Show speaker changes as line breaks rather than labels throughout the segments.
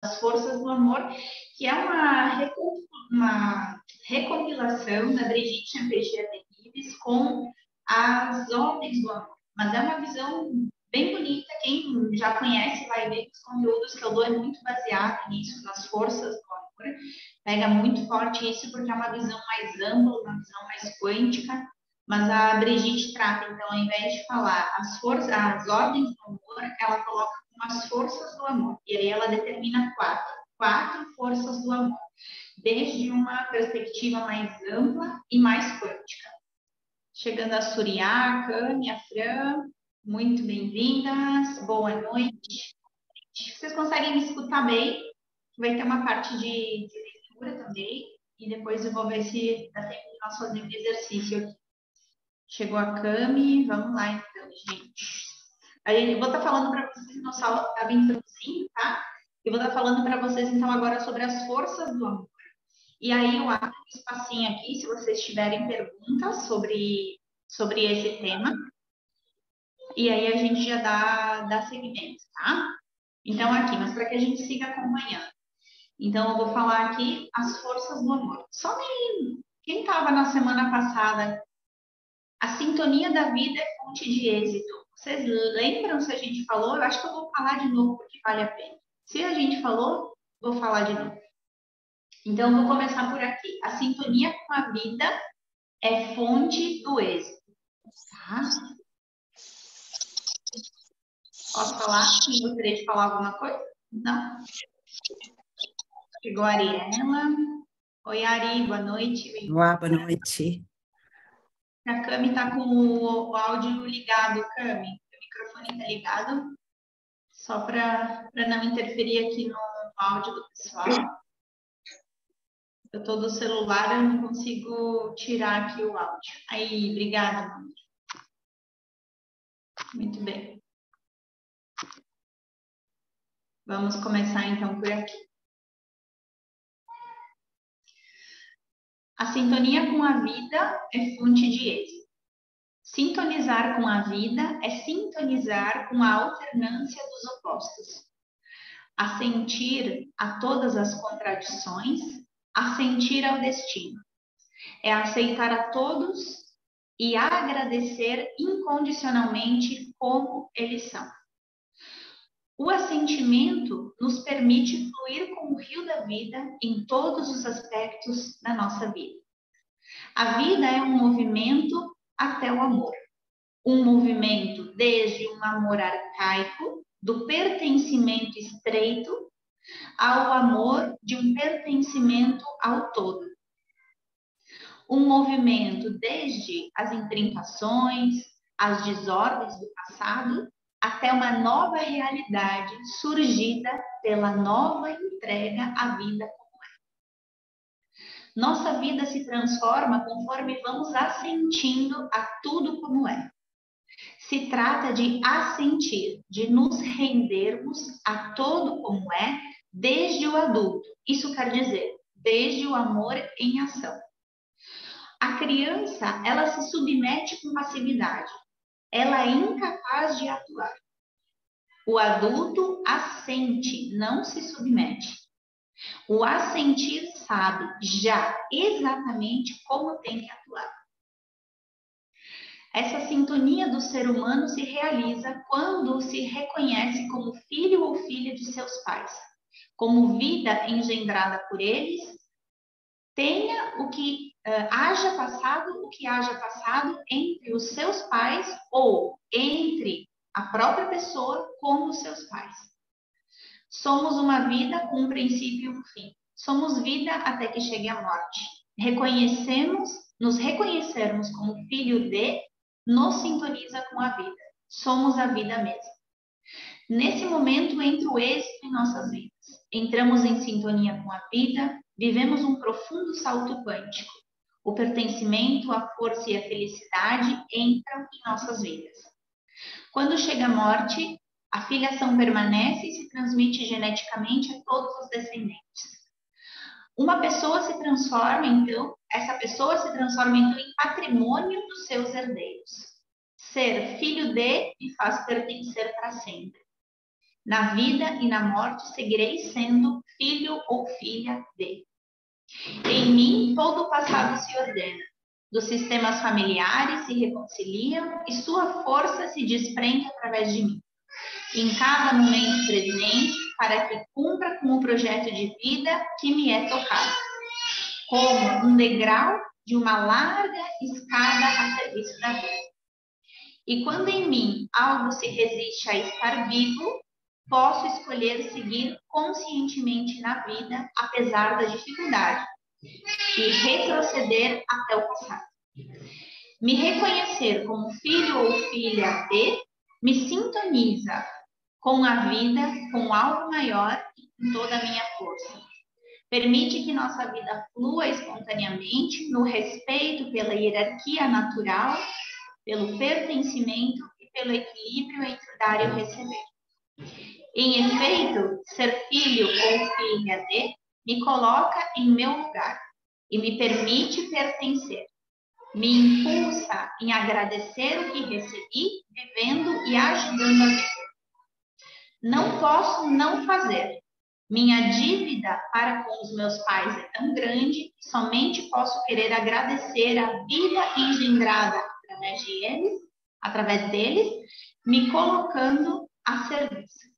As Forças do Amor, que é uma recompilação da Brigitte Champécher-Delibes com as ordens do amor. Mas é uma visão bem bonita. Quem já conhece vai ver que os conteúdos que eu dou é muito baseado nisso, nas forças do amor. Pega muito forte isso porque é uma visão mais ampla, uma visão mais quântica. Mas a Brigitte trata, então, ao invés de falar as ordens do amor, ela coloca como as forças do amor. E aí ela determina quatro forças do amor, desde uma perspectiva mais ampla e mais quântica. Chegando a Surya, a Cami, a Fran, muito bem-vindas, boa noite. Vocês conseguem me escutar bem? Vai ter uma parte de leitura também, e depois eu vou ver se dá tempo de nós fazermos exercício aqui. Chegou a Cami, vamos lá então, gente. Eu vou estar falando para vocês, o nosso aula estava introduzindo, tá? Eu vou estar falando para vocês então agora sobre as forças do amor. E aí eu abro um espacinho aqui, se vocês tiverem perguntas sobre esse tema. E aí a gente já dá seguimento, tá? Então aqui, mas para que a gente siga acompanhando. Então eu vou falar aqui as forças do amor. Só quem estava na semana passada, a sintonia da vida é fonte de êxito. Vocês lembram se a gente falou? Eu acho que eu vou falar de novo porque vale a pena. Se a gente falou, vou falar de novo. Então, vou começar por aqui. A sintonia com a vida é fonte do êxito. Tá? Posso falar? Gostaria de falar alguma coisa? Não? Chegou a Ariela. Oi, Ari, boa noite.
Olá, boa noite.
A Cami está com o áudio ligado, Cami. O microfone está ligado? Só para não interferir aqui no áudio do pessoal. Eu estou do celular, eu não consigo tirar aqui o áudio. Aí, obrigada, mãe. Muito bem. Vamos começar então por aqui. A sintonia com a vida é fonte de êxito. Sintonizar com a vida é sintonizar com a alternância dos opostos. Assentir a todas as contradições, assentir ao destino. É aceitar a todos e agradecer incondicionalmente como eles são. O assentimento nos permite fluir com o rio da vida em todos os aspectos da nossa vida. A vida é um movimento até o amor. Um movimento desde um amor arcaico, do pertencimento estreito, ao amor de um pertencimento ao todo. Um movimento desde as intrincações, as desordens do passado, até uma nova realidade surgida pela nova entrega à vida como é. Nossa vida se transforma conforme vamos assentindo a tudo como é. Se trata de assentir, de nos rendermos a todo como é, desde o adulto. Isso quer dizer, desde o amor em ação. A criança, ela se submete com passividade. Ela é incapaz de atuar. O adulto assente, não se submete. O assentir sabe já exatamente como tem que atuar. Essa sintonia do ser humano se realiza quando se reconhece como filho ou filha de seus pais, como vida engendrada por eles, tenha o que haja passado entre os seus pais ou entre a própria pessoa com os seus pais. Somos uma vida com um princípio e um fim. Somos vida até que chegue a morte. Nos reconhecermos como filho de, nos sintoniza com a vida. Somos a vida mesma. Nesse momento entra o êxito em nossas vidas. Entramos em sintonia com a vida, vivemos um profundo salto quântico. O pertencimento, a força e a felicidade entram em nossas vidas. Quando chega a morte, a filiação permanece e se transmite geneticamente a todos os descendentes. Uma pessoa se transforma, então, em patrimônio dos seus herdeiros. Ser filho de me faz pertencer para sempre. Na vida e na morte seguirei sendo filho ou filha dele. Em mim, todo o passado se ordena. Dos sistemas familiares se reconciliam e sua força se desprende através de mim. Em cada momento presente, para que cumpra com o projeto de vida que me é tocado. Como um degrau de uma larga escada a serviço da vida. E quando em mim algo se resiste a estar vivo, posso escolher seguir conscientemente na vida, apesar da dificuldade, e retroceder até o passado. Me reconhecer como filho ou filha de, me sintoniza com a vida, com algo maior e com toda a minha força. Permite que nossa vida flua espontaneamente no respeito pela hierarquia natural, pelo pertencimento e pelo equilíbrio entre dar e receber. Em efeito, ser filho ou filha de me coloca em meu lugar e me permite pertencer. Me impulsa em agradecer o que recebi, vivendo e ajudando a viver. Não posso não fazer. Minha dívida para com os meus pais é tão grande que somente posso querer agradecer a vida engendrada através deles, me colocando a serviço.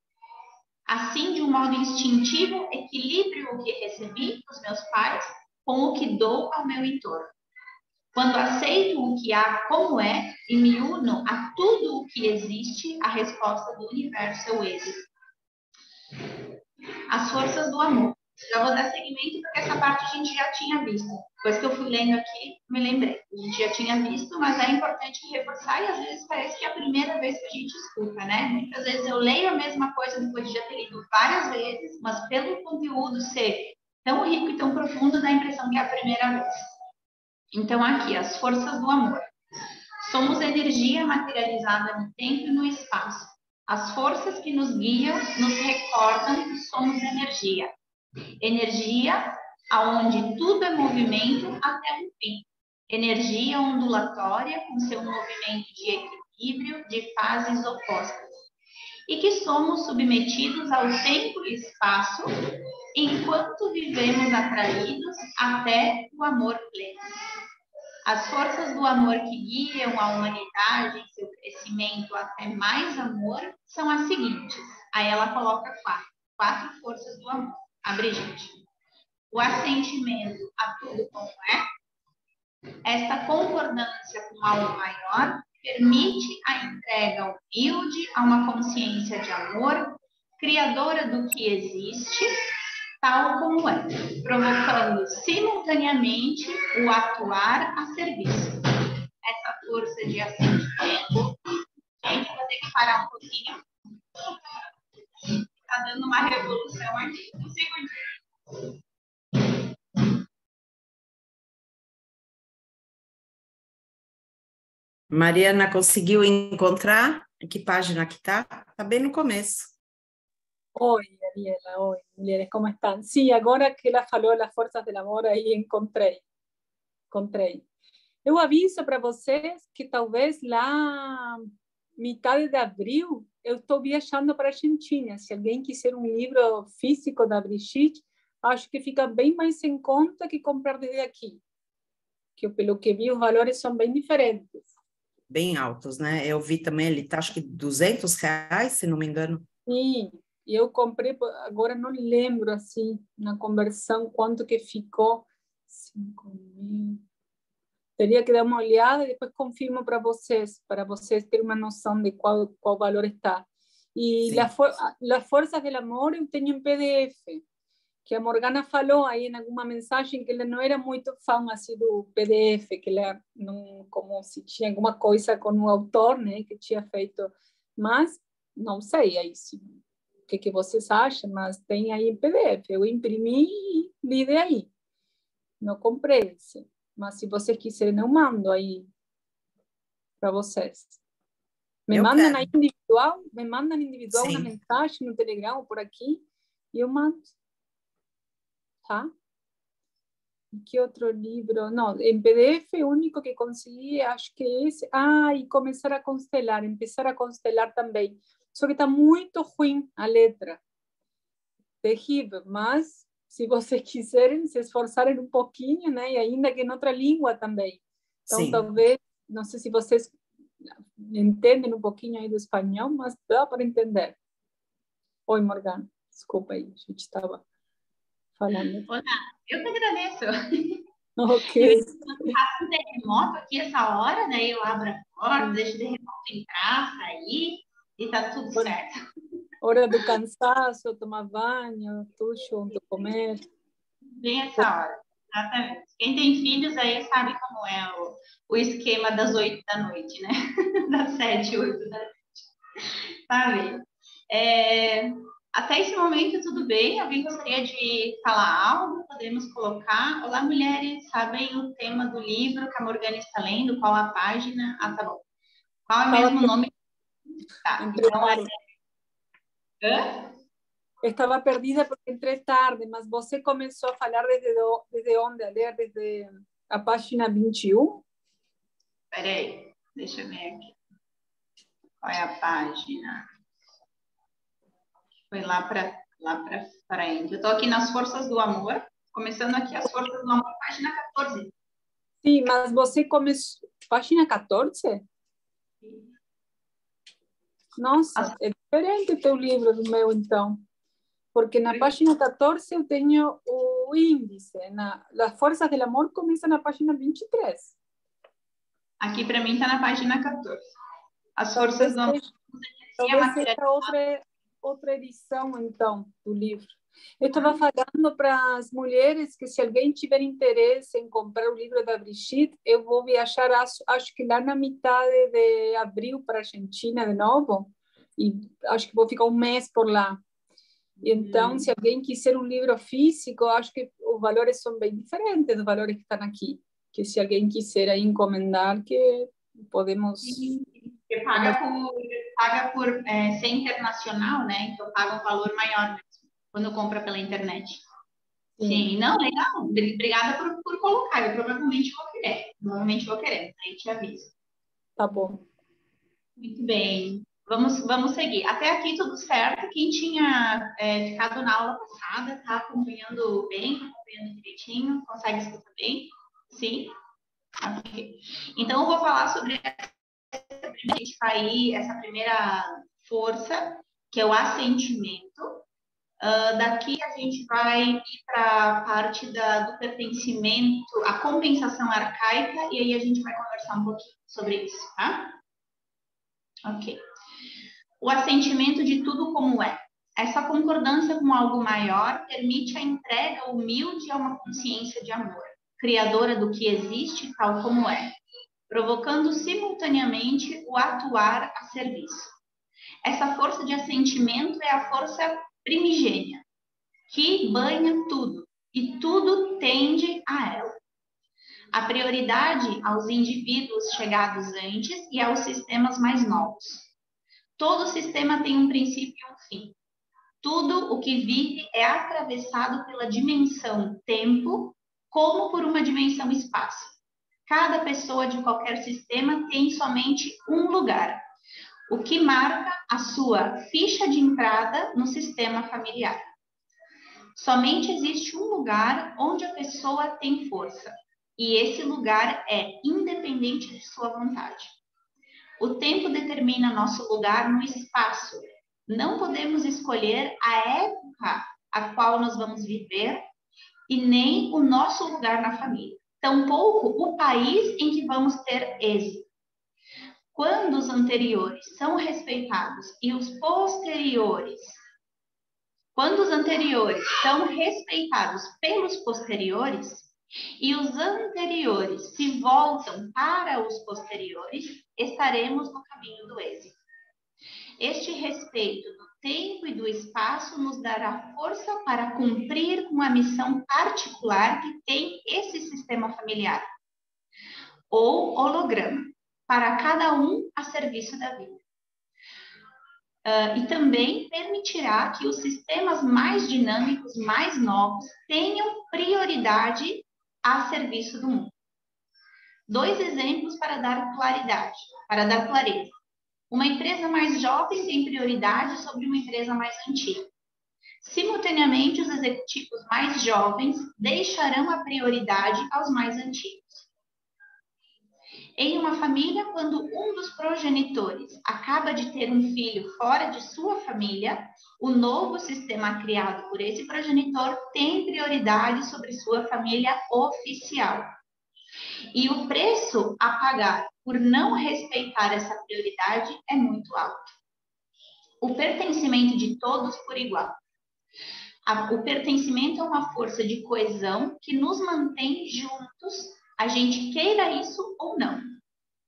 Assim, de um modo instintivo, equilibro o que recebi dos meus pais com o que dou ao meu entorno. Quando aceito o que há como é e me uno a tudo o que existe, a resposta do universo é o êxito. As forças do amor. Já vou dar seguimento porque essa parte a gente já tinha visto. Depois que eu fui lendo aqui, me lembrei. A gente já tinha visto, mas é importante reforçar e às vezes parece que é a primeira vez que a gente escuta, né? Muitas vezes eu leio a mesma coisa depois de já ter lido várias vezes, mas pelo conteúdo ser tão rico e tão profundo, dá a impressão que é a primeira vez. Então, aqui, as forças do amor. Somos energia materializada no tempo e no espaço. As forças que nos guiam nos recordam que somos energia. Energia aonde tudo é movimento até um fim. Energia ondulatória com seu movimento de equilíbrio de fases opostas. E que somos submetidos ao tempo e espaço enquanto vivemos atraídos até o amor pleno. As forças do amor que guiam a humanidade em seu crescimento até mais amor são as seguintes. Aí ela coloca quatro forças do amor. A Brigitte. O assentimento a tudo como é. Esta concordância com algo maior permite a entrega humilde a uma consciência de amor, criadora do que existe, tal como é, provocando simultaneamente o atuar a serviço. Essa força de assentimento, gente, vou ter que parar um pouquinho. Está dando uma revolução aqui. Um segundinho.
Mariana conseguiu encontrar? Que página que está? Está bem no começo.
Oi, Ariela, oi, mulheres, como estão? Sim, agora que ela falou das forças do amor, aí encontrei. Eu aviso para vocês que talvez lá, metade de abril, eu estou viajando para a Argentina. Se alguém quiser um livro físico da Brigitte, acho que fica bem mais em conta que comprar desde aqui. Que pelo que vi, os valores são bem diferentes.
Bem altos, né? Eu vi também, ele está acho que R$200, se não me engano.
Sim, e eu comprei, agora não lembro, assim, na conversão, quanto que ficou. 5.000. Teria que dar uma olhada e depois confirmo para vocês terem uma noção de qual valor está. E as forças do amor eu tenho em PDF, que a Morgana falou aí em alguma mensagem que ela não era muito fã assim do PDF, que ela não, como se tinha alguma coisa com o autor, né, que tinha feito, mas não sei aí o que vocês acham, mas tem aí em PDF. Eu imprimi e li de aí. Não comprei esse. Mas se vocês quiserem, eu mando aí para vocês. Me mandam individual
Sim.
uma mensagem no Telegram ou por aqui e eu mando. Tá? E que outro livro? Não, em PDF o único que consegui, acho que é esse. Ah, e empezar a constelar também. Só que está muito ruim a letra. Terrível, mas se vocês quiserem se esforçarem um pouquinho, né? E ainda que em outra língua também. Então,
Sim.
talvez, não sei se vocês entendem um pouquinho aí do espanhol, mas dá para entender. Oi, Morgana. Desculpa aí, a gente estava falando.
Olá, eu que agradeço.
Ok.
Um terremoto aqui essa hora, daí eu abro a porta, deixo o terremoto entrar, sair e tá tudo certo.
Hora do cansaço, tomar banho, tudo junto, comer.
Bem essa hora, exatamente. Quem tem filhos aí sabe como é o esquema das 8 da noite, né? Das 7, 8 da noite. Sabe? Até esse momento, tudo bem? Alguém gostaria de falar algo? Podemos colocar. Olá, mulheres, sabem o tema do livro que a Morgana está lendo? Qual a página? Ah, tá bom. Qual é o mesmo nome? Tá, então Hã?
Estava perdida porque entrei tarde, mas você começou a falar desde onde? A ler desde a página 21?
Peraí, deixa eu ver aqui. Qual é a página? Foi lá para frente. Eu estou aqui nas Forças do Amor, começando aqui as Forças do Amor, página 14.
Sim, mas você começou... Página 14? Nossa, é diferente o teu livro do meu, então. Porque na página 14 eu tenho o índice. As Forças do Amor começa na página 23.
Aqui para mim está na página 14. As Forças do Amor.
Talvez seja outra edição, então, do livro. Eu estava falando para as mulheres que se alguém tiver interesse em comprar o livro da Brigitte, eu vou viajar, acho que lá na metade de abril para a Argentina de novo, e acho que vou ficar um mês por lá. Então, se alguém quiser um livro físico, acho que os valores são bem diferentes dos valores que estão aqui. Que se alguém quiser aí encomendar, que podemos...
Que paga por ser internacional, né? Então paga um valor maior mesmo, quando compra pela internet. Sim, não, legal. Obrigada por colocar. Eu provavelmente vou querer. Normalmente vou querer, aí te aviso.
Tá bom.
Muito bem. Vamos seguir. Até aqui tudo certo. Quem tinha ficado na aula passada, está acompanhando bem, está acompanhando direitinho, consegue escutar bem? Sim? Ok. Então, eu vou falar sobre essa primeira força, que é o assentimento. Daqui a gente vai ir para a parte do pertencimento, a compensação arcaica, e aí a gente vai conversar um pouquinho sobre isso, tá? Ok. O assentimento de tudo como é. Essa concordância com algo maior permite a entrega humilde a uma consciência de amor, criadora do que existe tal como é, provocando simultaneamente o atuar a serviço. Essa força de assentimento é a força primigênia, que banha tudo, e tudo tende a ela. A prioridade aos indivíduos chegados antes e aos sistemas mais novos. Todo sistema tem um princípio e um fim. Tudo o que vive é atravessado pela dimensão tempo, como por uma dimensão espaço. Cada pessoa de qualquer sistema tem somente um lugar, o que marca a sua ficha de entrada no sistema familiar. Somente existe um lugar onde a pessoa tem força, e esse lugar é independente de sua vontade. O tempo determina nosso lugar no espaço. Não podemos escolher a época a qual nós vamos viver e nem o nosso lugar na família. Tampouco o país em que vamos ter êxito. Quando os anteriores são respeitados e os posteriores, quando os anteriores são respeitados pelos posteriores e os anteriores se voltam para os posteriores, estaremos no caminho do êxito. Este respeito do tempo e do espaço nos dará força para cumprir com a missão particular que tem esse sistema familiar, ou holograma, para cada um a serviço da vida. E também permitirá que os sistemas mais dinâmicos, mais novos, tenham prioridade a serviço do mundo. 2 exemplos para dar clareza. Uma empresa mais jovem tem prioridade sobre uma empresa mais antiga. Simultaneamente, os executivos mais jovens deixarão a prioridade aos mais antigos. Em uma família, quando um dos progenitores acaba de ter um filho fora de sua família, o novo sistema criado por esse progenitor tem prioridade sobre sua família oficial. E o preço a pagar por não respeitar essa prioridade é muito alto. O pertencimento de todos por igual. O pertencimento é uma força de coesão que nos mantém juntos, a gente queira isso ou não.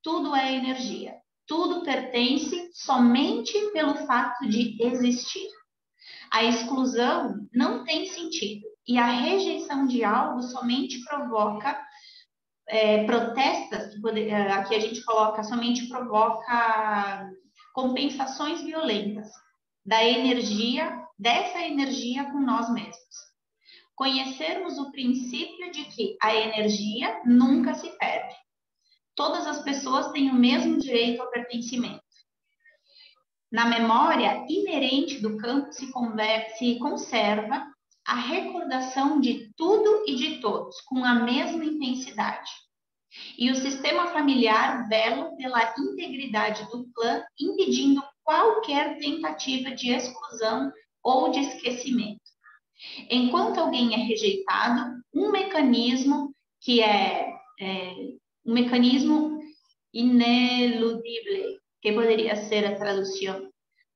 Tudo é energia. Tudo pertence somente pelo fato de existir. A exclusão não tem sentido e a rejeição de algo somente provoca protestas, aqui a gente coloca, somente provoca compensações violentas dessa energia com nós mesmos. Conhecermos o princípio de que a energia nunca se perde. Todas as pessoas têm o mesmo direito ao pertencimento. Na memória inerente do campo se conserva a recordação de tudo e de todos, com a mesma intensidade. E o sistema familiar vela pela integridade do clã, impedindo qualquer tentativa de exclusão ou de esquecimento. Enquanto alguém é rejeitado, um mecanismo que um mecanismo ineludível, que poderia ser a tradução,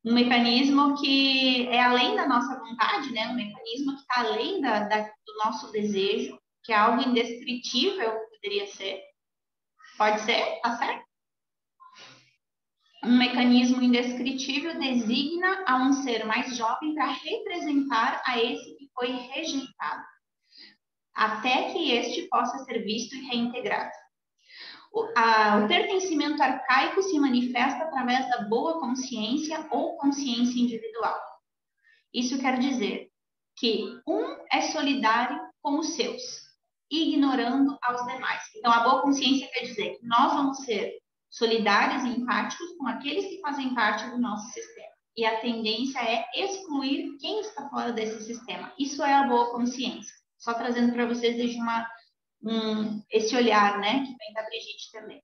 um mecanismo que é além da nossa vontade, né? Um mecanismo que está além do nosso desejo, que é algo indescritível, poderia ser. Pode ser? Tá certo? Um mecanismo indescritível designa a um ser mais jovem para representar a esse que foi rejeitado, até que este possa ser visto e reintegrado. O pertencimento arcaico se manifesta através da boa consciência ou consciência individual. Isso quer dizer que um é solidário com os seus, ignorando aos demais. Então, a boa consciência quer dizer que nós vamos ser solidários e empáticos com aqueles que fazem parte do nosso sistema. E a tendência é excluir quem está fora desse sistema. Isso é a boa consciência. Só trazendo para vocês desde esse olhar, né, que vem da Brigitte também.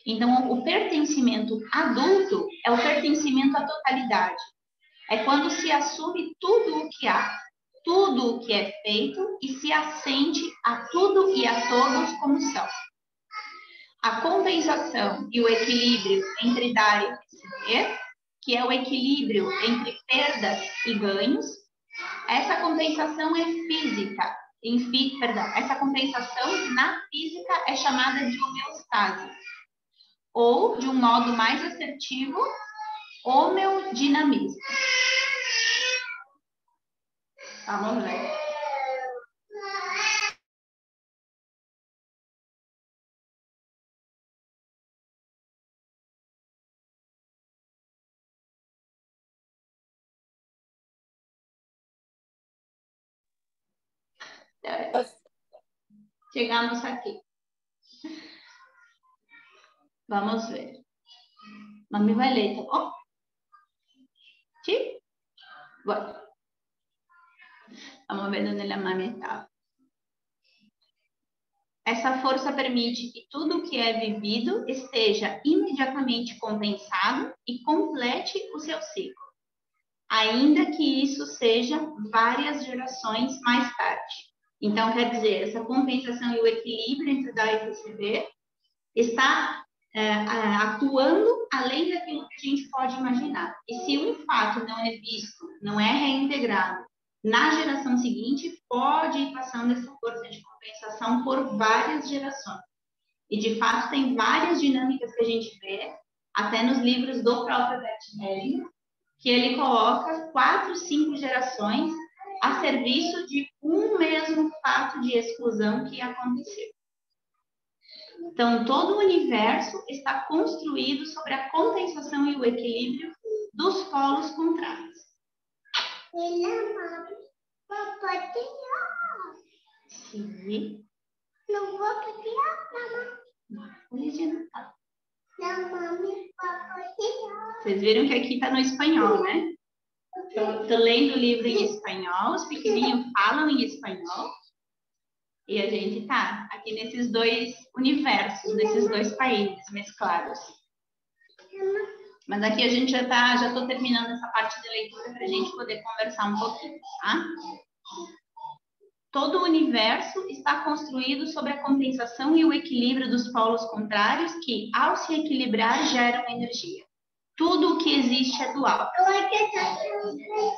Então, o pertencimento adulto é o pertencimento à totalidade. É quando se assume tudo o que há, tudo o que é feito e se assente a tudo e a todos como são. A compensação e o equilíbrio entre dar e receber, que é o equilíbrio entre perdas e ganhos, essa compensação é física. Essa compensação na física é chamada de homeostase, ou, de um modo mais assertivo, homeodinamismo. Vamos ver. Chegamos aqui. Vamos ver. Mami vai ler, tá bom? Sim? Bueno. Vamos ver onde a mami está. Essa força permite que tudo o que é vivido esteja imediatamente compensado e complete o seu ciclo, ainda que isso seja várias gerações mais tarde. Então, quer dizer, essa compensação e o equilíbrio entre dar e receber está atuando além daquilo que a gente pode imaginar. E se um fato não é visto, não é reintegrado, na geração seguinte pode ir passando essa força de compensação por várias gerações. E, de fato, tem várias dinâmicas que a gente vê, até nos livros do próprio Bert Hellinger, que ele coloca 4, 5 gerações a serviço de um mesmo fato de exclusão que aconteceu. Então, todo o universo está construído sobre a compensação e o equilíbrio dos polos contrários. Sim. Não vou pegar, mamãe. Não, não. Vocês viram que aqui está no espanhol, né? Estou lendo o livro em espanhol, os pequenininhos falam em espanhol. E a gente está aqui nesses dois universos, nesses dois países mesclados. Mas aqui a gente já estou terminando essa parte de leitura para a gente poder conversar um pouquinho, tá? Todo o universo está construído sobre a compensação e o equilíbrio dos polos contrários que, ao se equilibrar, geram energia. Tudo o que existe é dual.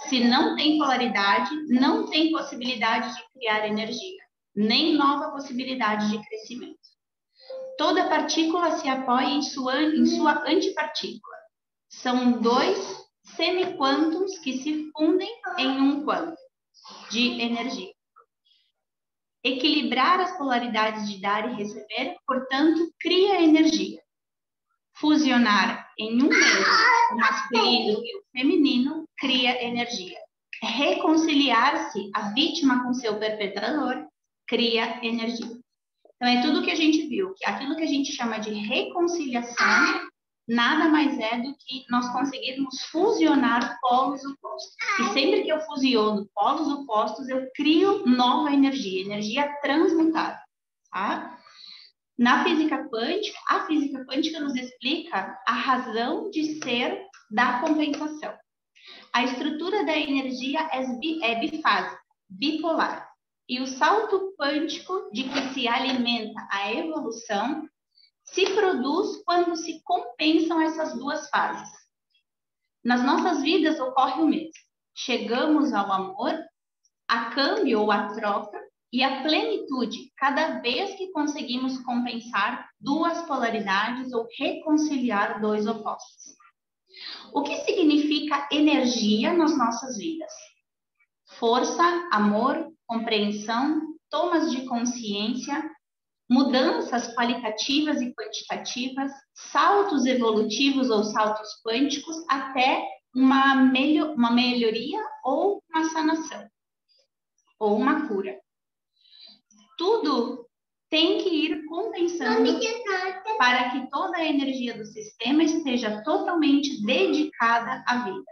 Se não tem polaridade, não tem possibilidade de criar energia, nem nova possibilidade de crescimento. Toda partícula se apoia em sua antipartícula. São dois semiquântos que se fundem em um quanto de energia. Equilibrar as polaridades de dar e receber, portanto, cria energia. Fusionar em um mesmo o masculino e o feminino cria energia. Reconciliar-se a vítima com seu perpetrador cria energia. Então, é tudo que a gente viu, que aquilo que a gente chama de reconciliação nada mais é do que nós conseguirmos fusionar polos opostos. E sempre que eu fusiono polos opostos, eu crio nova energia, energia transmutável, tá? Na física quântica, a física quântica nos explica a razão de ser da compensação. A estrutura da energia é bifásica, bipolar. E o salto quântico de que se alimenta a evolução se produz quando se compensam essas duas fases. Nas nossas vidas ocorre o mesmo. Chegamos ao amor, a câmbio ou a troca, e a plenitude cada vez que conseguimos compensar duas polaridades ou reconciliar dois opostos. O que significa energia nas nossas vidas? Força, amor, compreensão, tomas de consciência, mudanças qualitativas e quantitativas, saltos evolutivos ou saltos quânticos, até uma melhoria ou uma sanação, ou uma cura. Tudo tem que ir compensando para que toda a energia do sistema esteja totalmente dedicada à vida.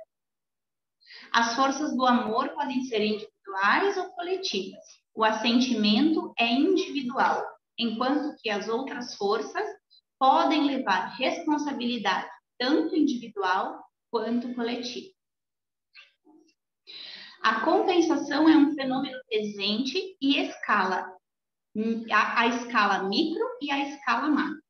As forças do amor podem ser individuais ou coletivas. O assentimento é individual, enquanto que as outras forças podem levar responsabilidade tanto individual quanto coletiva. A compensação é um fenômeno presente e escala a escala micro e a escala macro.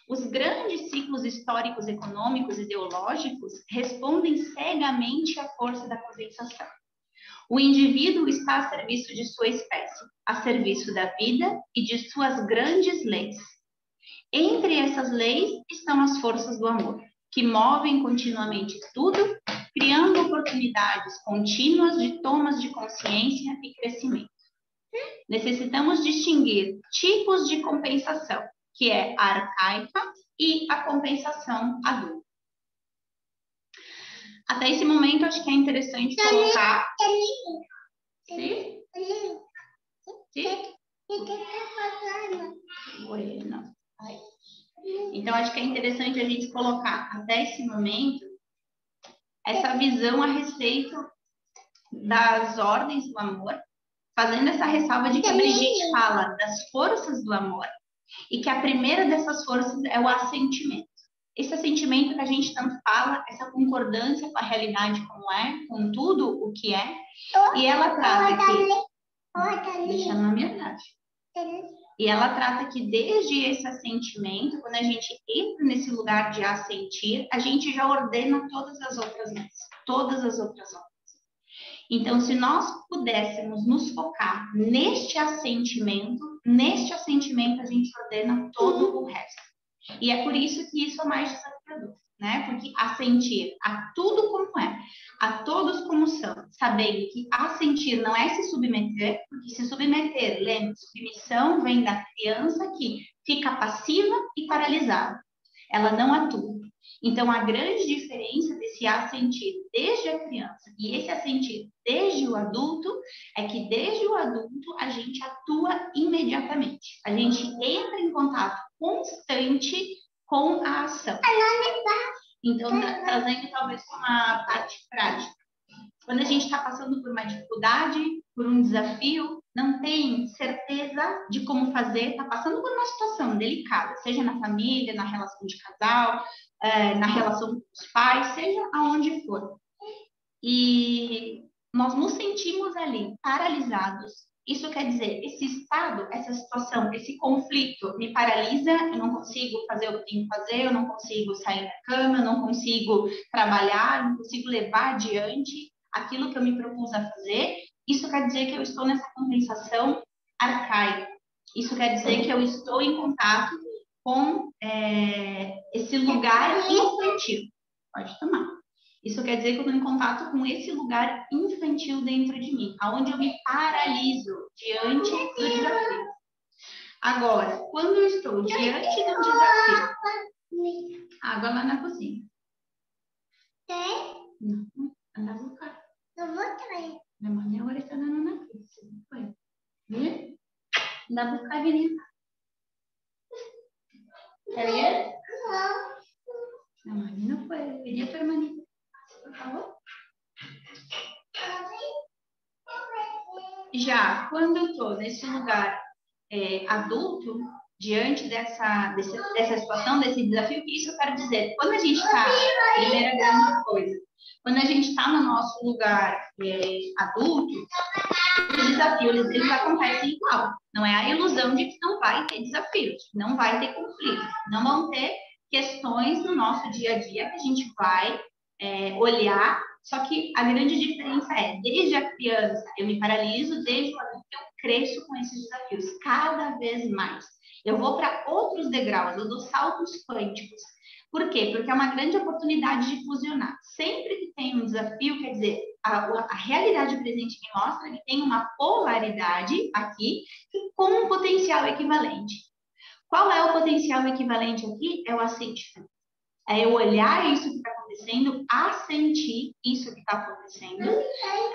Os grandes ciclos históricos, econômicos e ideológicos respondem cegamente à força da compensação. O indivíduo está a serviço de sua espécie, a serviço da vida e de suas grandes leis. Entre essas leis estão as forças do amor, que movem continuamente tudo, criando oportunidades contínuas de tomas de consciência e crescimento. Necessitamos distinguir tipos de compensação, que é a arcaica e a compensação adulta. Até esse momento, acho que é interessante colocar... Sim? Sim? Bueno. Então, acho que é interessante a gente colocar, até esse momento, essa visão a respeito das ordens do amor, fazendo essa ressalva de que a Brigitte fala das forças do amor e que a primeira dessas forças é o assentimento. Esse assentimento que a gente tanto fala, essa concordância com a realidade como é, com tudo o que é, e ela trata que... Deixa na minha verdade. E ela trata que desde esse assentimento, quando a gente entra nesse lugar de assentir, a gente já ordena todas as outras leis, todas as outras ordens. Então, se nós pudéssemos nos focar neste assentimento a gente ordena todo o resto. E é por isso que isso é mais desafiador, né? Porque assentir a tudo como é, a todos como são, sabendo que assentir não é se submeter, porque se submeter, lembre, submissão vem da criança que fica passiva e paralisada. Ela não atua. Então, a grande diferença desse assentir desde a criança e esse assentir desde o adulto é que desde o adulto a gente atua imediatamente. A gente entra em contato constante com a ação. Então, trazendo talvez uma parte prática. Quando a gente está passando por uma dificuldade, por um desafio, não tem certeza de como fazer, está passando por uma situação delicada, seja na família, na relação de casal, na relação com os pais, seja aonde for. E nós nos sentimos ali paralisados. Isso quer dizer, esse estado, essa situação, esse conflito me paralisa, eu não consigo fazer o que tenho que fazer, eu não consigo sair da cama, eu não consigo trabalhar, eu não consigo levar adiante aquilo que eu me propus a fazer. Isso quer dizer que eu estou nessa compensação arcaica. Isso quer dizer que eu estou em contato com esse lugar infantil. Pode tomar. Isso quer dizer que eu estou em contato com esse lugar infantil dentro de mim, onde eu me paraliso diante do desafio. Agora, quando eu estou diante do desafio, água lá na cozinha. Não, anda a buscar.
Não vou trazer.
Minha mãe agora está dando na pizza. Foi. Viu? Anda a buscar a menina. Tá vendo? Não, a menina não foi. Eu queria permanecer. Por favor. Já quando eu estou nesse lugar adulto, diante dessa situação, desse desafio, o que isso eu quero dizer? Quando a gente está, primeira grande coisa, quando a gente está no nosso lugar adulto, os desafios eles acontecem igual. Não é a ilusão de que não vai ter desafios, não vai ter conflitos, não vão ter questões no nosso dia a dia que a gente vai olhar, só que a grande diferença é, desde a criança eu me paraliso, desde o adulto eu cresço com esses desafios, cada vez mais. Eu vou para outros degraus, eu dou saltos quânticos. Por quê? Porque é uma grande oportunidade de fusionar. Sempre que tem um desafio, quer dizer, a realidade presente me mostra que tem uma polaridade aqui com um potencial equivalente. Qual é o potencial equivalente aqui? É o assentimento. É eu olhar isso que está acontecendo, assentir isso que está acontecendo.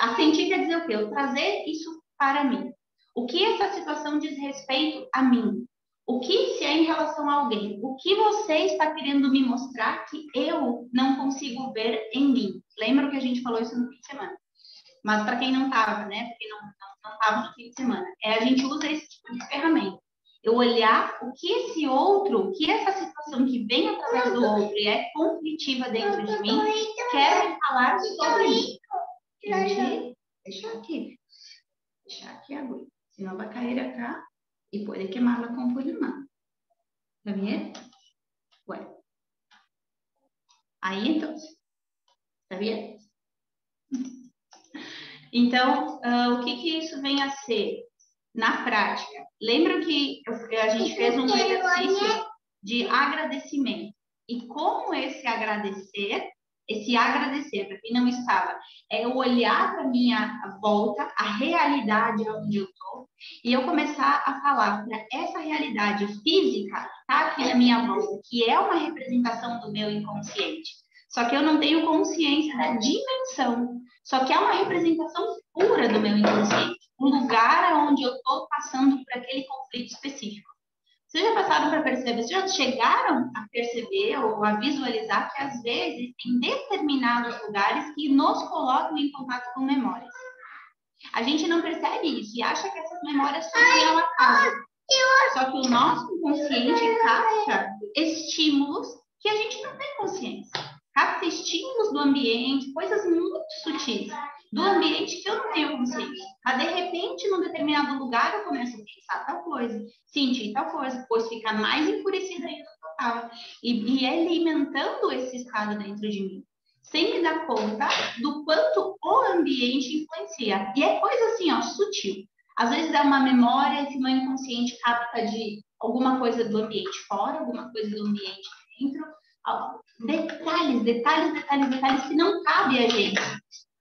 Assentir quer dizer o quê? Eu trazer isso para mim. O que essa situação diz respeito a mim? O que se é em relação a alguém? O que você está querendo me mostrar que eu não consigo ver em mim? Lembra que a gente falou isso no fim de semana? Mas para quem não estava, né? Para quem não estava no fim de semana, a gente usa esse tipo de ferramenta. Eu olhar o que esse outro, o que essa situação que vem através do outro e é conflitiva dentro de mim, quer me falar sobre mim. Deixa aqui a agulha. Senão vai cair acá e pode queimar-la com pulmão. Tá vendo? Bueno. Aí, então. Tá vendo? Então, o que isso vem a ser na prática? Lembra que a gente fez um exercício de agradecimento. E como esse agradecer, para quem não estava, é eu olhar para a minha volta, a realidade onde eu estou, e eu começar a falar para essa realidade física que está aqui na minha volta, que é uma representação do meu inconsciente. Só que eu não tenho consciência da dimensão. Só que é uma representação pura do meu inconsciente. Um lugar onde eu estou passando por aquele conflito específico. Vocês já passaram para perceber? Vocês já chegaram a perceber ou a visualizar que, às vezes, tem determinados lugares que nos colocam em contato com memórias. A gente não percebe isso e acha que essas memórias surgem ao acaso. Só que o nosso inconsciente capta estímulos que a gente não tem consciência. Capta estímulos do ambiente, coisas muito sutis do ambiente que eu não tenho consciência. Mas, de repente, num determinado lugar, eu começo a pensar tal coisa, sentir tal coisa, depois ficar mais enfurecida ainda do que eu estava. E alimentando esse estado dentro de mim, sem me dar conta do quanto o ambiente influencia. E é coisa assim, ó, sutil. Às vezes é uma memória que o meu inconsciente capta de alguma coisa do ambiente fora, alguma coisa do ambiente dentro. Detalhes que não cabe a gente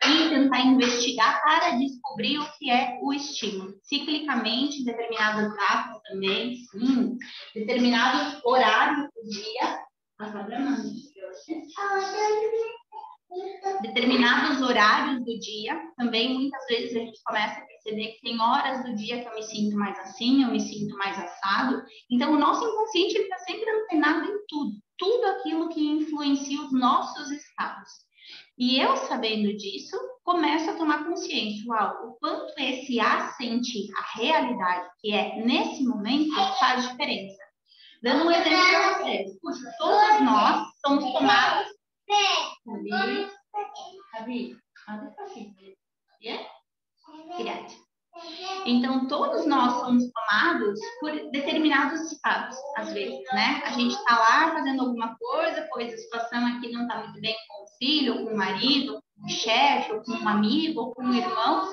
e tentar investigar para descobrir o que é o estímulo. Ciclicamente, em determinadas datas também, sim, determinados horários do dia, determinados horários do dia, também muitas vezes a gente começa a perceber que tem horas do dia que eu me sinto mais assim, eu me sinto mais assado. Então, o nosso inconsciente está sempre antenado em tudo. tudo aquilo que influencia os nossos estados. E eu, sabendo disso, começo a tomar consciência, uau, o quanto esse assentir a realidade que é nesse momento faz diferença. Dando um exemplo para vocês. Puxa, todos nós somos tomados... Então, todos nós somos tomados por determinados estados, às vezes, né? A gente está lá fazendo alguma coisa, pois a situação aqui não está muito bem com o filho, ou com o marido, ou com o chefe, ou com um amigo, ou com um irmão,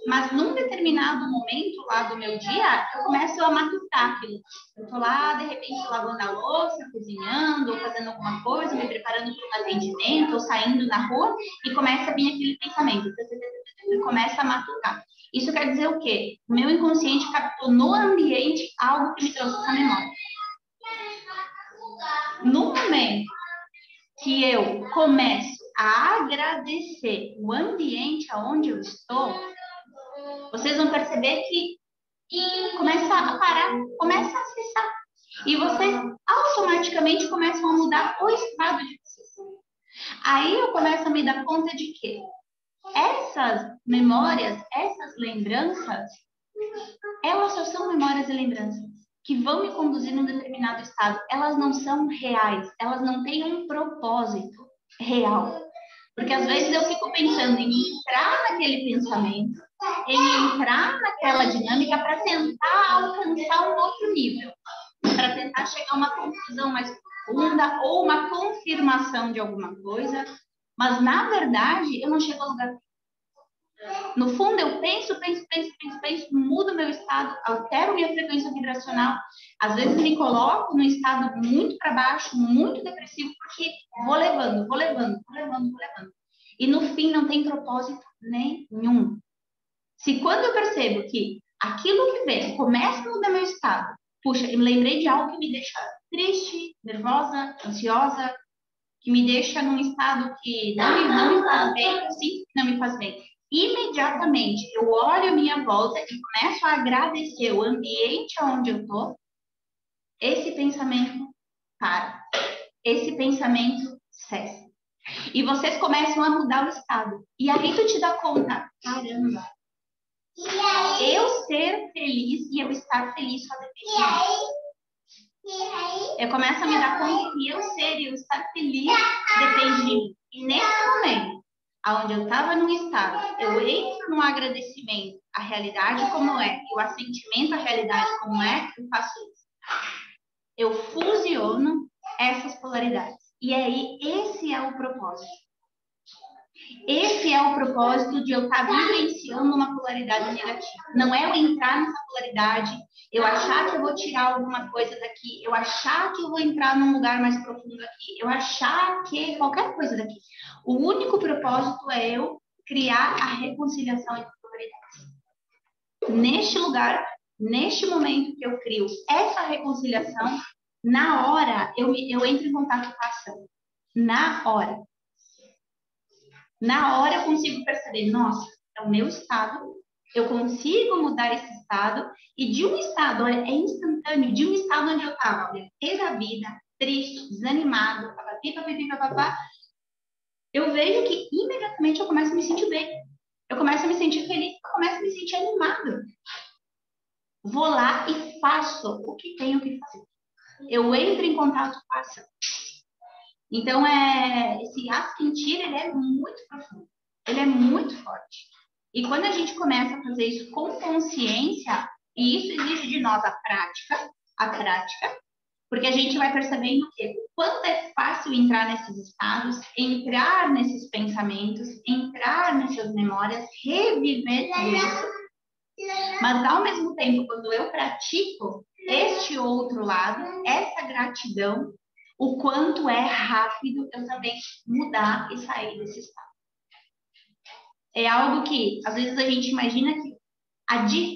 mas num determinado momento lá do meu dia, eu começo a matutar aquilo. Eu estou lá, de repente, lavando a louça, cozinhando, ou fazendo alguma coisa, me preparando para um atendimento, ou saindo na rua, e começa a vir aquele pensamento, começa a matutar. Isso quer dizer o quê? O meu inconsciente captou no ambiente algo que me trouxe essa memória. No momento que eu começo a agradecer o ambiente onde eu estou, vocês vão perceber que começa a parar, começa a acessar. E vocês automaticamente começam a mudar o estado de vocês. Aí eu começo a me dar conta de que essas memórias, essas lembranças, elas só são memórias e lembranças que vão me conduzir num determinado estado. Elas não são reais, elas não têm um propósito real. Porque às vezes eu fico pensando em entrar naquele pensamento, em entrar naquela dinâmica para tentar alcançar um outro nível, para tentar chegar a uma conclusão mais profunda ou uma confirmação de alguma coisa, mas na verdade eu não chego a lugar nenhum. No fundo, eu penso, mudo meu estado, altero minha frequência vibracional. Às vezes me coloco num estado muito para baixo, muito depressivo, porque vou levando. E no fim não tem propósito nenhum. Se quando eu percebo que aquilo que vem começa a mudar meu estado, puxa, eu me lembrei de algo que me deixa triste, nervosa, ansiosa, que me deixa num estado que não me faz bem, eu sinto que não me faz bem. Imediatamente eu olho a minha volta e começo a agradecer o ambiente onde eu estou, esse pensamento para, esse pensamento cessa. E vocês começam a mudar o estado. E aí tu te dá conta, caramba, eu ser feliz e eu estar feliz só depende de mim. Eu começo a me dar conta que eu ser e eu estar feliz depende de mim. E nesse momento, onde eu estava num estado, eu entro no agradecimento, a realidade como é, e o assentimento à realidade como é, eu faço isso. Eu fusiono essas polaridades. E aí, esse é o propósito. Esse é o propósito de eu estar vivenciando uma polaridade negativa. Não é eu entrar nessa polaridade, eu achar que eu vou tirar alguma coisa daqui, eu achar que eu vou entrar num lugar mais profundo aqui, eu achar que qualquer coisa daqui. O único propósito é eu criar a reconciliação entre polaridades. Neste lugar, neste momento que eu crio essa reconciliação, na hora eu entro em contato com a ação. Na hora. Na hora eu consigo perceber, nossa, é o meu estado, eu consigo mudar esse estado, e de um estado, olha, é instantâneo, de um estado onde eu estava, olha, pé da vida, triste, desanimado, papapá, eu vejo que imediatamente eu começo a me sentir bem, eu começo a me sentir feliz, eu começo a me sentir animado. Vou lá e faço o que tenho que fazer. Eu entro em contato com a ação. Então, esse assentir, ele é muito profundo, ele é muito forte. E quando a gente começa a fazer isso com consciência, e isso exige de nós a prática, porque a gente vai percebendo que o quanto é fácil entrar nesses estados, entrar nesses pensamentos, entrar nessas memórias, reviver tudo isso. Mas, ao mesmo tempo, quando eu pratico este outro lado, essa gratidão, o quanto é rápido eu também mudar e sair desse estado. É algo que, às vezes, a gente imagina que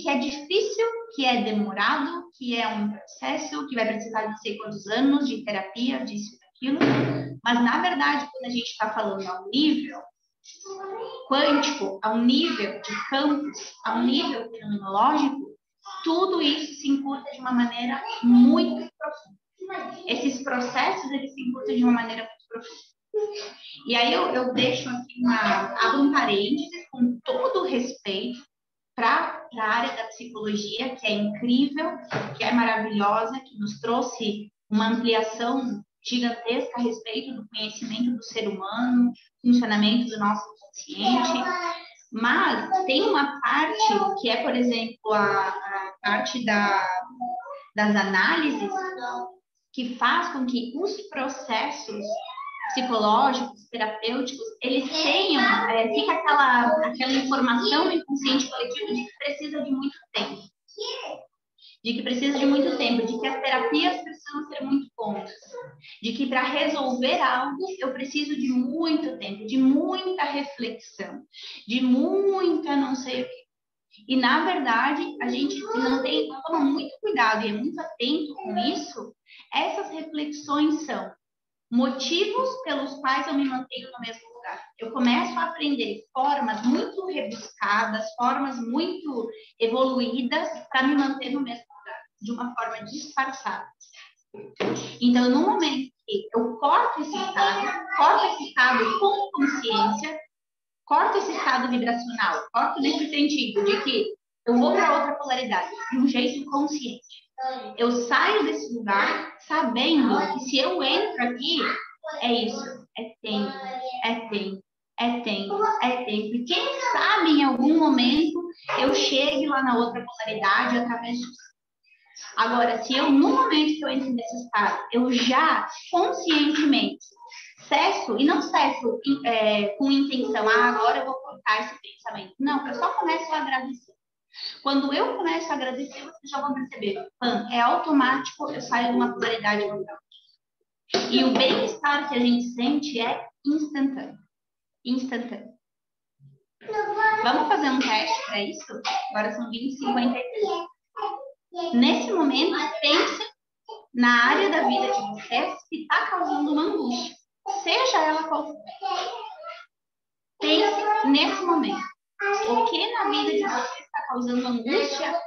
é difícil, que é demorado, que é um processo, que vai precisar de não sei quantos anos de terapia, disso e daquilo. Mas, na verdade, quando a gente está falando a um nível quântico, a um nível de campos, a um nível fenomenológico, tudo isso se encurta de uma maneira muito profunda. Esses processos, eles se encurtam de uma maneira muito profunda. E aí eu deixo aqui abro um parênteses com todo o respeito para a área da psicologia, que é incrível, que é maravilhosa, que nos trouxe uma ampliação gigantesca a respeito do conhecimento do ser humano, funcionamento do nosso consciente, mas tem uma parte que é, por exemplo, a parte das análises, que faz com que os processos psicológicos, terapêuticos, eles tenham, fica aquela informação no inconsciente coletivo de que precisa de muito tempo. De que precisa de muito tempo, de que as terapias precisam ser muito longas, de que para resolver algo eu preciso de muito tempo, de muita reflexão, de muita não sei o quê. E, na verdade, a gente não toma muito cuidado e é muito atento com isso. Essas reflexões são motivos pelos quais eu me mantenho no mesmo lugar. Eu começo a aprender formas muito rebuscadas, formas muito evoluídas para me manter no mesmo lugar, de uma forma disfarçada. Então, no momento que eu corto esse estado com consciência, corto esse estado vibracional, corto nesse sentido de que eu vou para outra polaridade, de um jeito consciente. Eu saio desse lugar sabendo que se eu entro aqui, é isso, é tempo, é tempo, é tempo, é tempo. E quem sabe em algum momento eu chegue lá na outra polaridade através disso. Agora, se eu, no momento que eu entro nesse estado, eu já conscientemente cesso, e não cesso com intenção, agora eu vou cortar esse pensamento. Não, eu só começo a agradecer. Quando eu começo a agradecer, vocês já vão perceber, é automático, eu saio de uma polaridade para outra. E o bem-estar que a gente sente é instantâneo. Instantâneo. Vamos fazer um teste para isso? Agora são 20h53. Nesse momento, pense na área da vida de vocês que está causando uma angústia. Seja ela qual for. Pense nesse momento. O que na vida de você está causando angústia,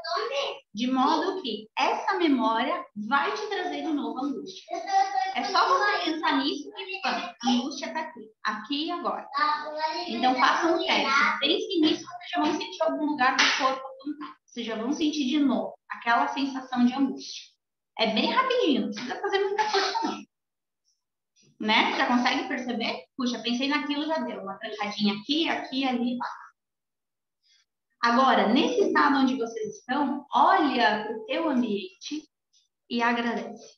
de modo que essa memória vai te trazer de novo angústia. É só você pensar nisso e a angústia está aqui e agora. Então, façam um teste. Pense nisso, vocês já vão sentir algum lugar do corpo. Vocês já vão sentir de novo aquela sensação de angústia. É bem rapidinho, não precisa fazer muita força não. Né? Já consegue perceber? Puxa, pensei naquilo, já deu uma trancadinha aqui, aqui, ali. Agora, nesse estado onde vocês estão, olha para o teu ambiente e agradece.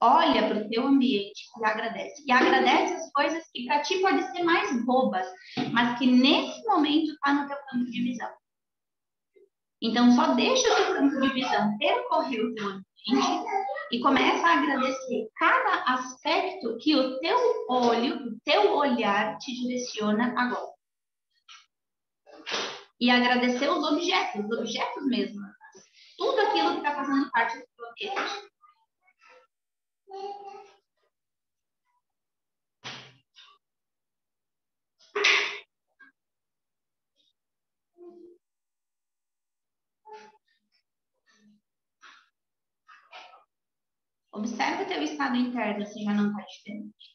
Olha para o teu ambiente e agradece. E agradece as coisas que para ti podem ser mais bobas, mas que nesse momento está no teu campo de visão. Então, só deixa o teu campo de visão percorrer o teu ambiente e começa a agradecer cada aspecto que o teu olho, o teu olhar te direciona agora. E agradecer os objetos mesmo. Tudo aquilo que está fazendo parte do teu ambiente. Observe o teu estado interno se já não está diferente.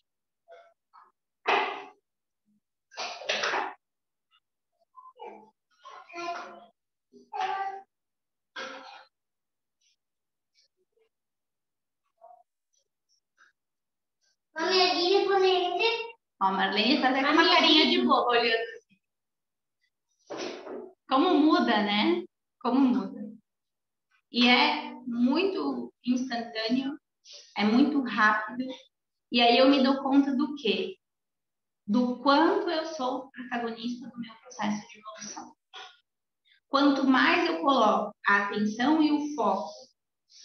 Ó, a Marlene está até com uma carinha de boba olhando assim. Como muda, né? Como muda. E é muito instantâneo, é muito rápido. E aí eu me dou conta do quê? Do quanto eu sou protagonista do meu processo de evolução. Quanto mais eu coloco a atenção e o foco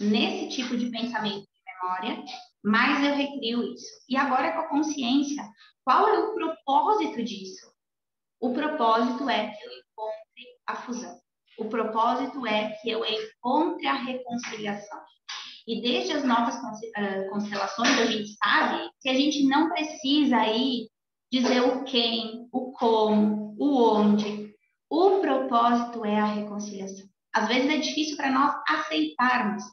nesse tipo de pensamento de memória, mais eu recrio isso. E agora com a consciência, qual é o propósito disso? O propósito é que eu encontre a fusão. O propósito é que eu encontre a reconciliação. E desde as novas constelações, a gente sabe que a gente não precisa aí dizer o quem, o como, o onde. O propósito é a reconciliação. Às vezes é difícil para nós aceitarmos,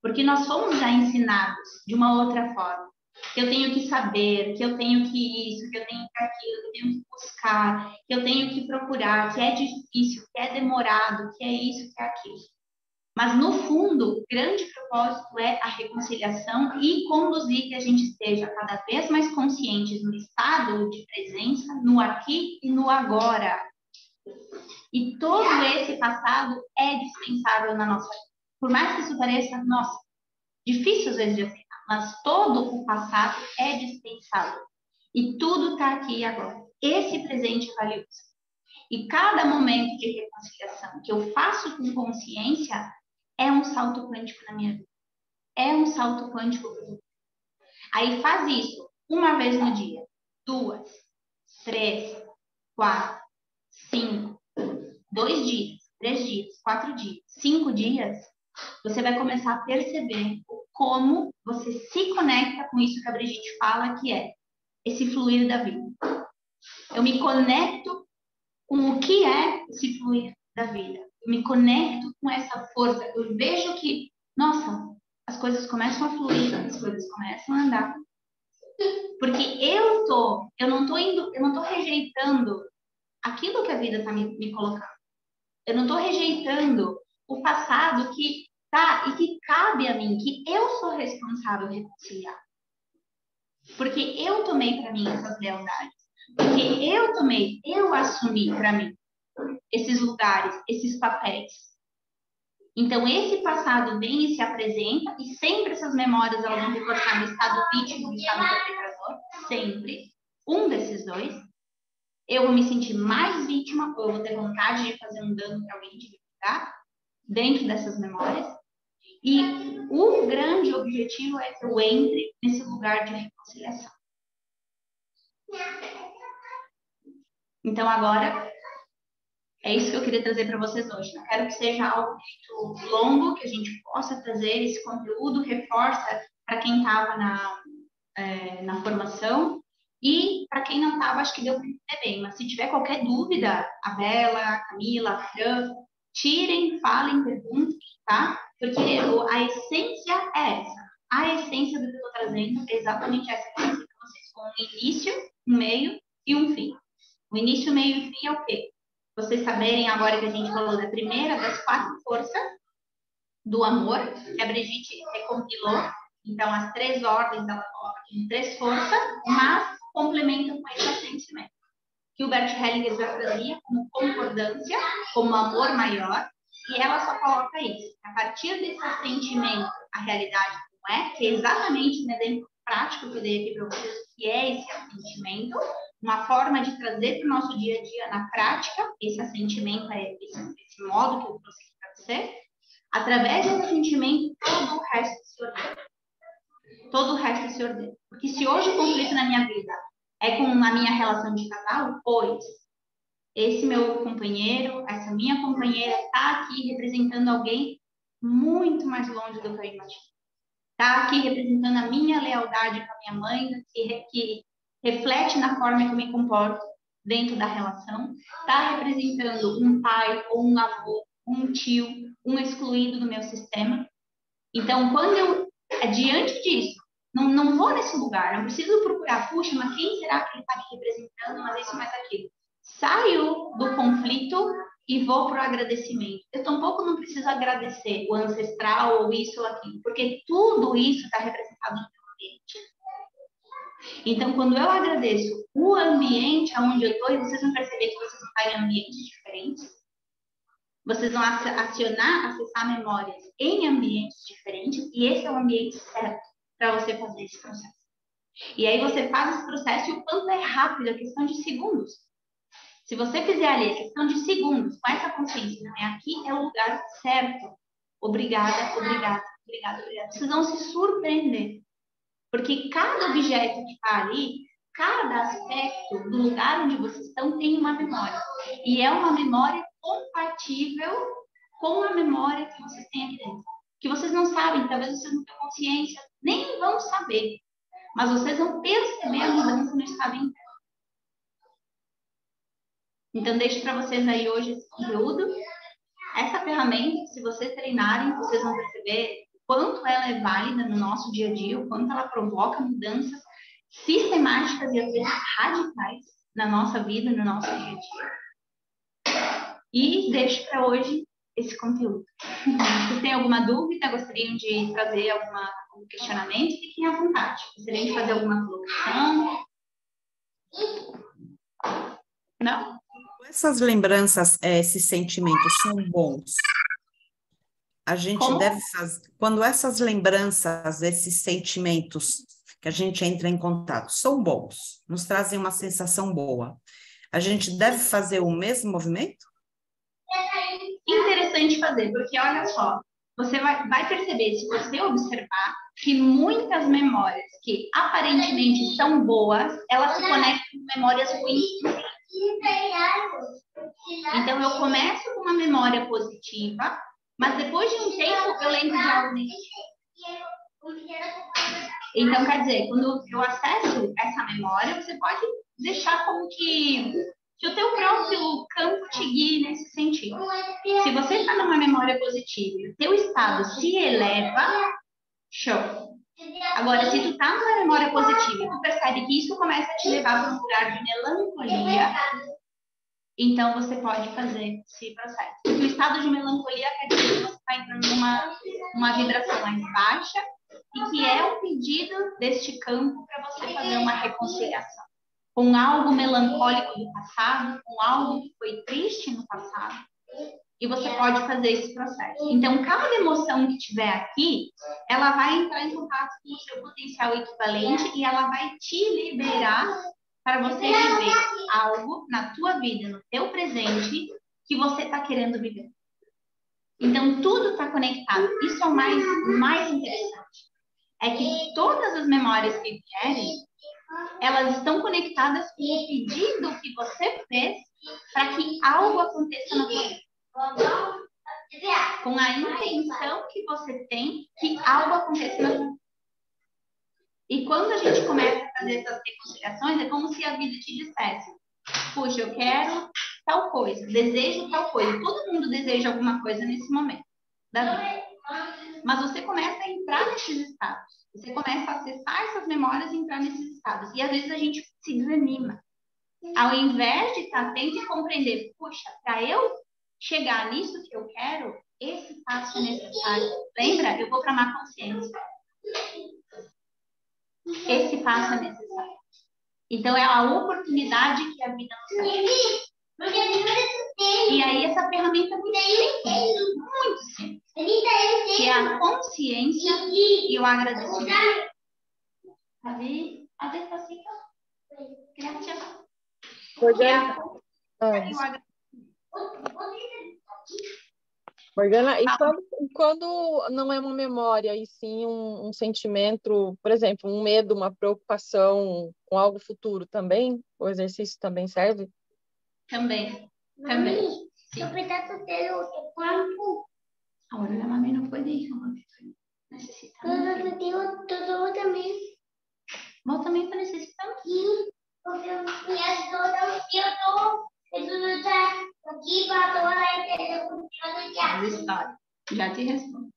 Porque nós fomos já ensinados de uma outra forma. Que eu tenho que saber, que eu tenho que isso, que eu tenho que aquilo, que eu tenho que buscar, que eu tenho que procurar, que é difícil, que é demorado, que é isso, que é aquilo. Mas, no fundo, o grande propósito é a reconciliação e conduzir que a gente esteja cada vez mais conscientes no estado de presença, no aqui e no agora. E todo esse passado é dispensável na nossa vida. Por mais que isso pareça, nossa, difícil às vezes de aceitar, mas todo o passado é dispensável. E tudo está aqui agora. Esse presente é valioso. E cada momento de reconciliação que eu faço com consciência é um salto quântico na minha vida. É um salto quântico. Aí faz isso uma vez no dia, 2, 3, 4, 5, 2 dias, 3 dias, 4 dias, 5 dias. Você vai começar a perceber como você se conecta com isso que a Brigitte fala, que é esse fluir da vida. Eu me conecto com o que é esse fluir da vida. Eu me conecto com essa força. Eu vejo que, nossa, as coisas começam a fluir, as coisas começam a andar. Porque eu não tô rejeitando aquilo que a vida está me colocando. Eu não estou rejeitando o passado que tá e que cabe a mim, que eu sou responsável por reconciliar. Porque eu tomei para mim essas lealdades. Porque eu assumi para mim esses lugares, esses papéis. Então, esse passado vem e se apresenta, e sempre essas memórias elas vão reforçar no estado vítima e no estado perpetrador, sempre. Um desses dois. Eu vou me sentir mais vítima, ou eu vou ter vontade de fazer um dano para alguém, de ficar dentro dessas memórias. E o grande objetivo é que eu entre nesse lugar de reconciliação. Então, agora, é isso que eu queria trazer para vocês hoje. Não quero que seja algo muito longo, que a gente possa trazer esse conteúdo, reforça para quem estava na formação. E para quem não estava, acho que deu para entender bem. Mas se tiver qualquer dúvida, a Bela, a Camila, a Fran, tirem, falem, perguntem, tá? Porque a essência é essa. A essência do que eu estou trazendo é exatamente essa que eu trouxe para vocês. Com um início, um meio e um fim. O início, meio e fim é o quê? Vocês saberem agora que a gente falou da primeira das 4 forças do amor, que a Brigitte recompilou. Então, as 3 ordens ela coloca aqui em 3 forças, mas complementam com esse assentimento. Que o Bert Hellinger já trazia como concordância, como amor maior, e ela só coloca isso. A partir desse assentimento, a realidade não é, que é exatamente um exemplo prático que eu dei aqui para vocês, que é esse assentimento, uma forma de trazer para o nosso dia a dia na prática, esse assentimento é esse modo que eu trouxe aqui para você. Através desse assentimento, todo o resto se ordena. Todo o resto se ordena. Porque se hoje o conflito na minha vida é com a minha relação de casal, pois esse meu companheiro, essa minha companheira está aqui representando alguém muito mais longe do que eu imagino. Está aqui representando a minha lealdade com a minha mãe, que reflete na forma que eu me comporto dentro da relação. Está representando um pai ou um avô, um tio, um excluído do meu sistema. Então, quando eu, diante disso, não vou nesse lugar, não preciso procurar, puxa, mas quem será que ele está aqui representando, mas isso, mais aquilo. Saio do conflito e vou para o agradecimento. Eu tampouco não preciso agradecer o ancestral ou isso ou aquilo, porque tudo isso está representado no meu ambiente. Então, quando eu agradeço o ambiente onde eu estou, e vocês vão perceber que vocês vão estar em ambientes diferentes, vocês vão acessar memórias em ambientes diferentes, e esse é o ambiente certo para você fazer esse processo. E aí você faz esse processo e o quanto é rápido, é questão de segundos. Se você fizer ali, é questão de segundos, com essa consciência, não é aqui, é o lugar certo. Obrigada, obrigada, obrigada, obrigada. Vocês vão se surpreender. Porque cada objeto que está ali, cada aspecto do lugar onde vocês estão tem uma memória. E é uma memória compatível com a memória que vocês têm aqui dentro. Que vocês não sabem, talvez vocês não tenham consciência, nem vão saber. Mas vocês vão perceber a mudança no estado interno. Então, deixo para vocês aí hoje esse conteúdo. Essa ferramenta, se vocês treinarem, vocês vão perceber quanto ela é válida no nosso dia a dia, o quanto ela provoca mudanças sistemáticas e às vezes radicais na nossa vida, no nosso dia a dia. E deixo para hoje esse conteúdo. Se tem alguma dúvida, gostariam de trazer algum questionamento, fiquem à vontade. Gostariam de fazer alguma colocação? Não?
Essas lembranças, esses sentimentos são bons. A gente
Como?
deve fazer, quando essas lembranças, esses sentimentos que a gente entra em contato são bons, nos trazem uma sensação boa, a gente deve fazer o mesmo movimento?
Interessante fazer, porque olha só, você vai perceber, se você observar, que muitas memórias que aparentemente são boas, elas se conectam com memórias ruins. Então, eu começo com uma memória positiva, mas depois de um tempo eu lembro de algo negativo. Então, quer dizer, quando eu acesso essa memória, você pode deixar como que o teu próprio campo te guie nesse sentido. Se você está numa memória positiva e o teu estado se eleva, show. Agora, se tu está numa memória positiva e tu percebe que isso começa a te levar para um lugar de melancolia, então você pode fazer esse processo. Porque o estado de melancolia quer dizer que você está entrando numa vibração mais baixa e que é o pedido deste campo para você fazer uma reconciliação com algo melancólico do passado, com algo que foi triste no passado, e você pode fazer esse processo. Então, cada emoção que tiver aqui, ela vai entrar em contato com o seu potencial equivalente e ela vai te liberar para você viver algo na tua vida, no teu presente, que você está querendo viver. Então, tudo está conectado. Isso é o mais interessante. É que todas as memórias que vierem, elas estão conectadas com o pedido que você fez para que algo aconteça na tua vida. Com a intenção que você tem que algo aconteça na tua vida. E quando a gente começa a fazer essas reconciliações, é como se a vida te dissesse: puxa, eu quero tal coisa, desejo tal coisa. Todo mundo deseja alguma coisa nesse momento da vida. Mas você começa a entrar nesses estados. Você começa a acessar essas memórias e entrar nesses estados. E às vezes a gente se desanima. Ao invés de estar atento e compreender, puxa, para eu chegar nisso que eu quero, esse passo é necessário. Lembra? Eu vou para a má consciência. Esse passo é necessário. Então, é a oportunidade que a vida nos dá. E aí, essa ferramenta é muito simples, que é a consciência e o agradecimento. Sabe? A despacito. Gracias.
Morgana, e quando não é uma memória, e sim um sentimento, por exemplo, um medo, uma preocupação com algo futuro também? O exercício também serve?
Também. Sí. Ahora la mami no puede ir. Necesitamos.
Todo también.
¿Vos también estás necesitando?
Sí, porque me ayuda todo. Eso no está aquí para toda la gente.
Ya te respondo.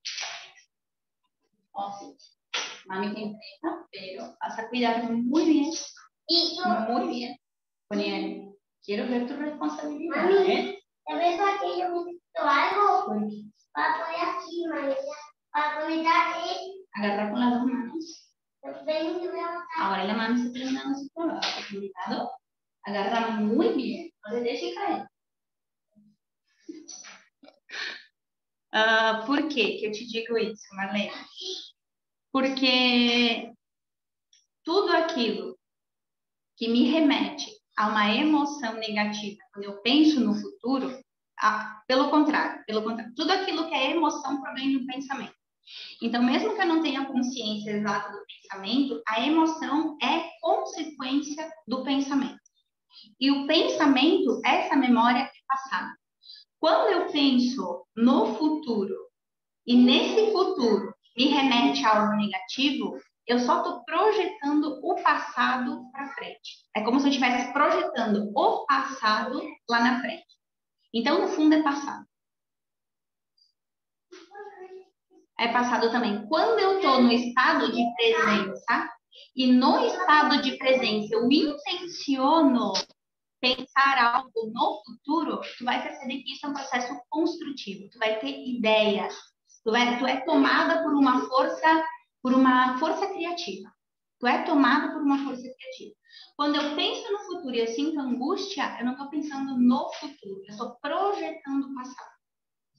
Mami te entrega, pero vas a cuidar muy bien. Muy bien. Poniendo, quiero ver tu responsabilidad.
Mami, ¿te ves que yo necesito algo? Para poner aquí, María. Para conectar ahí.
Agarra con las dos manos. Ahora la mano está terminando su trabajo. Cuidado. Agarra muy bien. No se deje caer. Por que eu te digo isso, Marlene? Porque tudo aquilo que me remete a uma emoção negativa, quando eu penso no futuro, pelo contrário, tudo aquilo que é emoção provém do pensamento. Então, mesmo que eu não tenha consciência exata do pensamento, a emoção é consequência do pensamento. E o pensamento é essa memória que é passada. Quando eu penso no futuro e nesse futuro me remete a algo negativo, eu só estou projetando o passado para frente. É como se eu estivesse projetando o passado lá na frente. Então, no fundo, é passado. é passado também. Quando eu estou no estado de presença, e no estado de presença eu intenciono pensar algo no futuro, tu vai perceber que isso é um processo construtivo. Tu vai ter ideias. Tu é tomada por uma força criativa. Tu é tomada por uma força criativa. Quando eu penso no futuro e eu sinto angústia, eu não estou pensando no futuro, eu estou projetando o passado.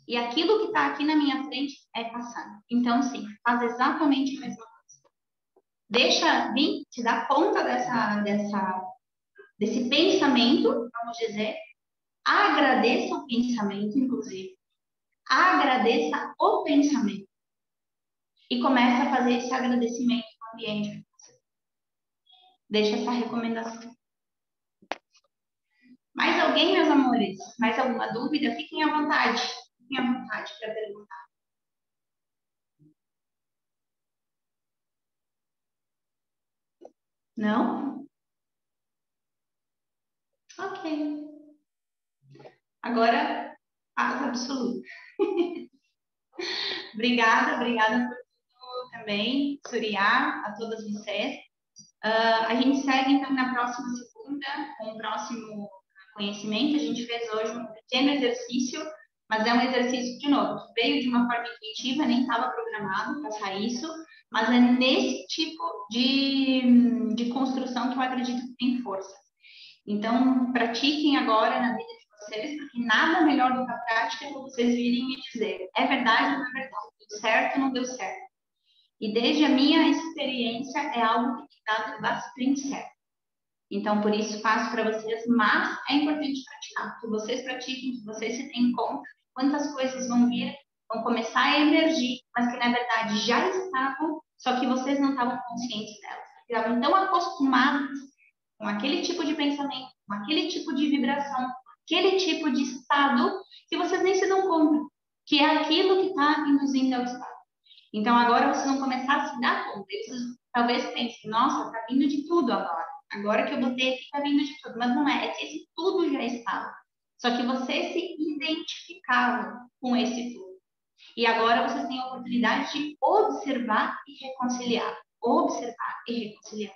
E aquilo que está aqui na minha frente é passado. Então, sim, faz exatamente a mesma coisa. Deixa vir, te dá conta desse pensamento, vamos dizer. Agradeça o pensamento, inclusive. Agradeça o pensamento. E comece a fazer esse agradecimento no ambiente. Deixa essa recomendação. Mais alguém, meus amores? Mais alguma dúvida? Fiquem à vontade. Fiquem à vontade para perguntar. Não? Ok. Agora, paz absoluta. Obrigada por tudo também, Surya, a todas vocês. A gente segue, então, na próxima segunda, com o próximo conhecimento. A gente fez hoje um pequeno exercício, mas é um exercício, de novo, que veio de uma forma intuitiva, nem estava programado passar isso, mas é nesse tipo de construção que eu acredito que tem força. Então, pratiquem agora na vida de vocês, porque nada melhor do que a prática é vocês virem me dizer, é verdade ou não é verdade, deu certo ou não deu certo. E desde a minha experiência, é algo que tem dado bastante certo. Então, por isso faço para vocês, mas é importante praticar. Que vocês pratiquem, que vocês se tenham conta quantas coisas vão vir, vão começar a emergir, mas que na verdade já estavam, só que vocês não estavam conscientes delas. Estavam tão acostumados com aquele tipo de pensamento, com aquele tipo de vibração, aquele tipo de estado, que vocês nem se dão conta, que é aquilo que está induzindo ao estado. Então, agora vocês vão começar a se dar conta. E vocês talvez pensem, nossa, está vindo de tudo agora. Agora que eu botei aqui, está vindo de tudo. Mas não é, é que esse tudo já estava. Só que vocês se identificavam com esse tudo. E agora vocês têm a oportunidade de observar e reconciliar. Observar e reconciliar.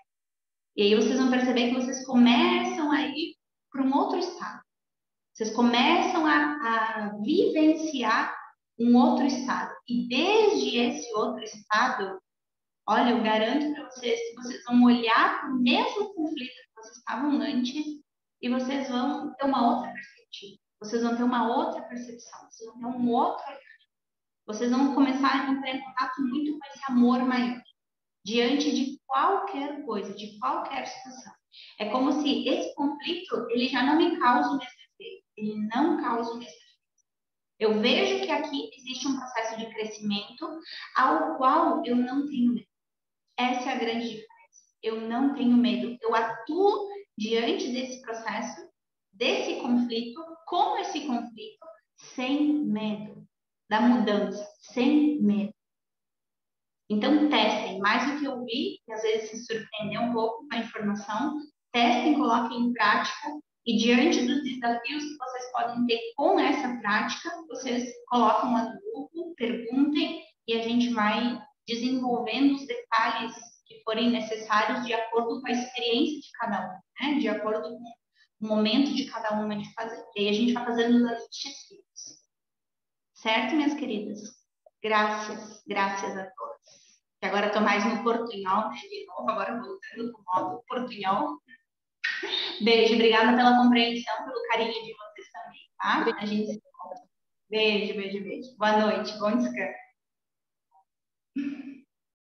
E aí vocês vão perceber que vocês começam a ir para um outro estado. Vocês começam a vivenciar um outro estado. E desde esse outro estado, olha, eu garanto para vocês que vocês vão olhar para o mesmo conflito que vocês estavam antes e vocês vão ter uma outra perspectiva. Vocês vão ter uma outra percepção. Vocês vão ter um outro olhar. Vocês vão começar a entrar em contato muito com esse amor maior. Diante de qualquer coisa, de qualquer situação. É como se esse conflito, ele já não me causa o mesmo efeito. Ele não causa o mesmo efeito. Eu vejo que aqui existe um processo de crescimento ao qual eu não tenho medo. Essa é a grande diferença. Eu não tenho medo. Eu atuo diante desse processo, desse conflito, com esse conflito, sem medo. Da mudança, sem medo. Então, testem. Mais do que ouvir, e às vezes se surpreender um pouco com a informação, testem, coloquem em prática. E diante dos desafios que vocês podem ter com essa prática, vocês colocam lá no grupo, perguntem, e a gente vai desenvolvendo os detalhes que forem necessários de acordo com a experiência de cada um, né? De acordo com o momento de cada uma de fazer. E aí a gente vai fazendo os ajustes físicos. Certo, minhas queridas? Graças a todos. Que agora estou mais no portunhol, né? De novo, agora voltando para o modo portunhol. Beijo, obrigada pela compreensão, pelo carinho de vocês também, tá? A gente... Beijo. Boa noite, bom descanso.